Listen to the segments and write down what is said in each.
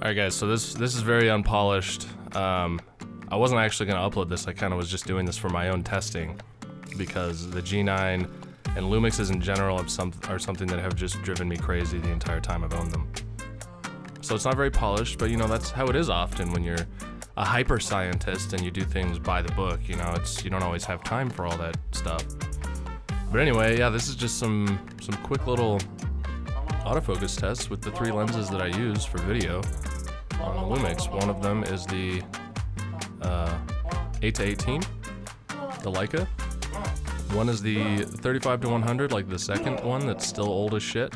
Alright guys, so this is very unpolished. I wasn't actually going to upload this, I kind of was just doing this for my own testing because the G9 and Lumixes in general are something that have just driven me crazy the entire time I've owned them. So it's not very polished, but you know, that's how it is often when you're a hyper scientist and you do things by the book, you know, you don't always have time for all that stuff. But anyway, yeah, this is just some quick little autofocus tests with the 3 lenses that I use for video on the Lumix. One of them is the 8-18, the Leica. One is the 35-100, like the second one that's still old as shit.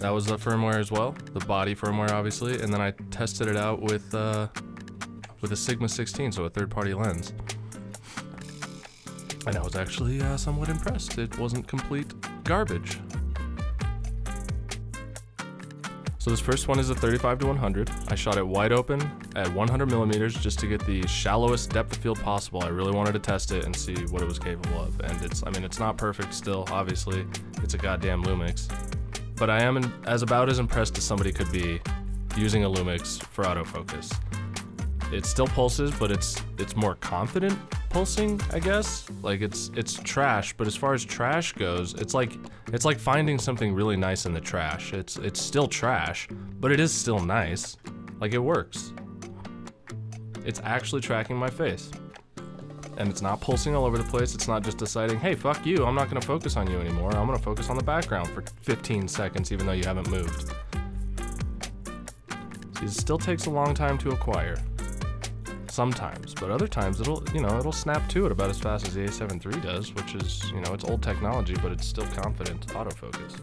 That was the firmware as well, the body firmware obviously, and then I tested it out with a Sigma 16, so a third-party lens. And I was actually somewhat impressed. It wasn't complete garbage. So this first one is a 35-100. I shot it wide open at 100 millimeters just to get the shallowest depth of field possible. I really wanted to test it and see what it was capable of. And it's not perfect still, obviously. It's a goddamn Lumix. But I am about as impressed as somebody could be using a Lumix for autofocus. It still pulses, but it's more confident pulsing, I guess. Like it's trash, but as far as trash goes, it's like finding something really nice in the trash. It's still trash, but it is still nice. Like it works. It's actually tracking my face. And it's not pulsing all over the place. It's not just deciding, hey, fuck you, I'm not gonna focus on you anymore. I'm gonna focus on the background for 15 seconds even though you haven't moved. See, it still takes a long time to acquire. Sometimes, but other times it'll snap to it about as fast as the A7 III does, which is, you know, it's old technology, but it's still confident autofocus.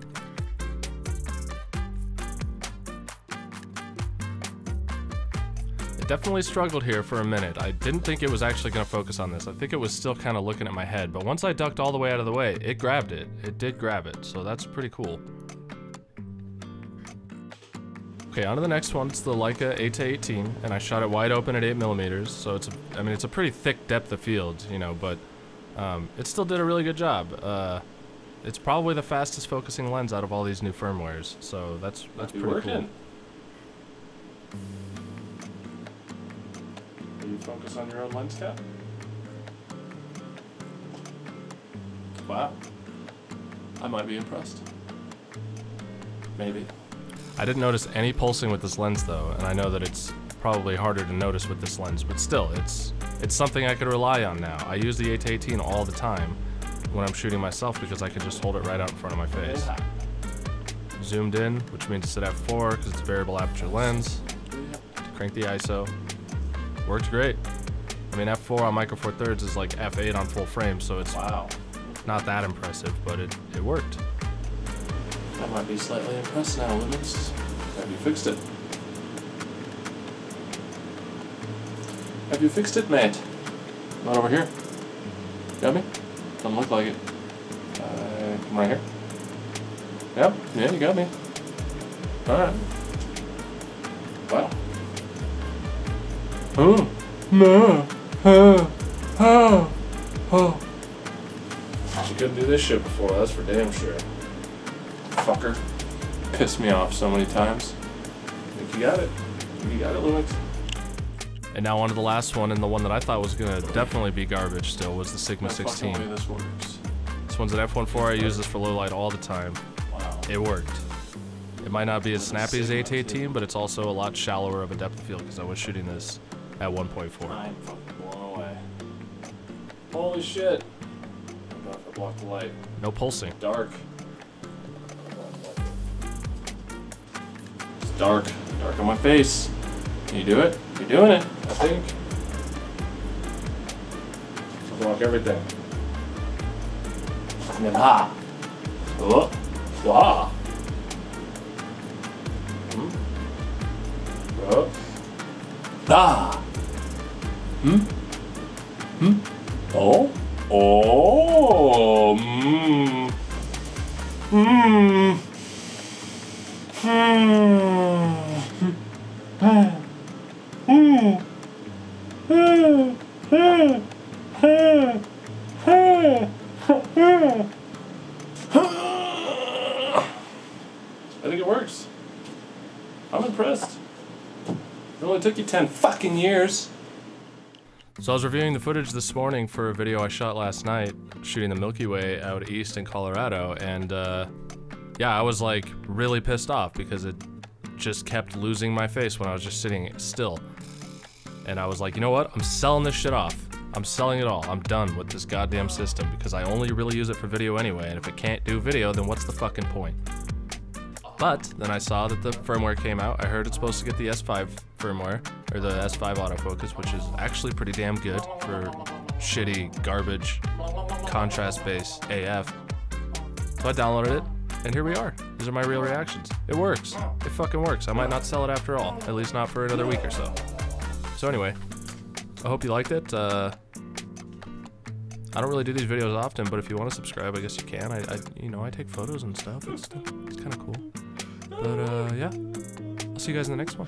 It definitely struggled here for a minute. I didn't think it was actually going to focus on this. I think it was still kind of looking at my head, but once I ducked all the way out of the way, it grabbed it. It did grab it, so that's pretty cool. Okay, on to the next one. It's the Leica 8-18, and I shot it wide open at 8 millimeters, so it's a pretty thick depth of field, you know, but it still did a really good job. It's probably the fastest focusing lens out of all these new firmwares, so that's pretty cool. Do you focus on your own lens cap? Wow. I might be impressed. Maybe. I didn't notice any pulsing with this lens though, and I know that it's probably harder to notice with this lens, but still, it's something I could rely on now. I use the 8-18 all the time when I'm shooting myself because I can just hold it right out in front of my face. Zoomed in, which means it's at f4 because it's a variable aperture lens. Crank the ISO. Works great. I mean, f4 on Micro Four Thirds is like f8 on full frame, so it's not that impressive, but it worked. I might be slightly impressed now, Lumix. Have you fixed it? Have you fixed it, mate? Not over here. Got me? Doesn't look like it. Come right here. Yep, yeah, you got me. Alright. Wow. She couldn't do this shit before, that's for damn sure. Fucker. Pissed me off so many times. I think you got it. You got it, Lumix. And now on to the last one, and the one that I thought was gonna definitely be garbage still was the Sigma 16. This works. This one's at f1.4. I use this for low light all the time. Wow. It worked. It might not be as snappy as 8-18, but it's also a lot shallower of a depth of field because I was shooting this at 1.4. I'm fucking blown away. Holy shit. I don't know if I blocked the light. No pulsing. Dark. It's dark. Dark on my face. Can you do it? You're doing it, I think. I'll block everything. And then ha. Oh. Wow. Oh. Ah. Oh. Oh. I think it works. I'm impressed. only took you 10 fucking years. So I was reviewing the footage this morning for a video I shot last night, shooting the Milky Way out east in Colorado, and yeah, I was like really pissed off because it just kept losing my face when I was just sitting still. And I was like, you know what? I'm selling this shit off. I'm selling it all. I'm done with this goddamn system because I only really use it for video anyway, and if it can't do video, then what's the fucking point? But then I saw that the firmware came out. I heard it's supposed to get the S5 firmware, or the S5 autofocus, which is actually pretty damn good for shitty, garbage, contrast-based AF. So I downloaded it, and here we are. These are my real reactions. It works. It fucking works. I might not sell it after all, at least not for another week or so. So anyway, I hope you liked it. I don't really do these videos often, but if you want to subscribe, I guess you can. I take photos and stuff. It's kind of cool. But yeah, I'll see you guys in the next one.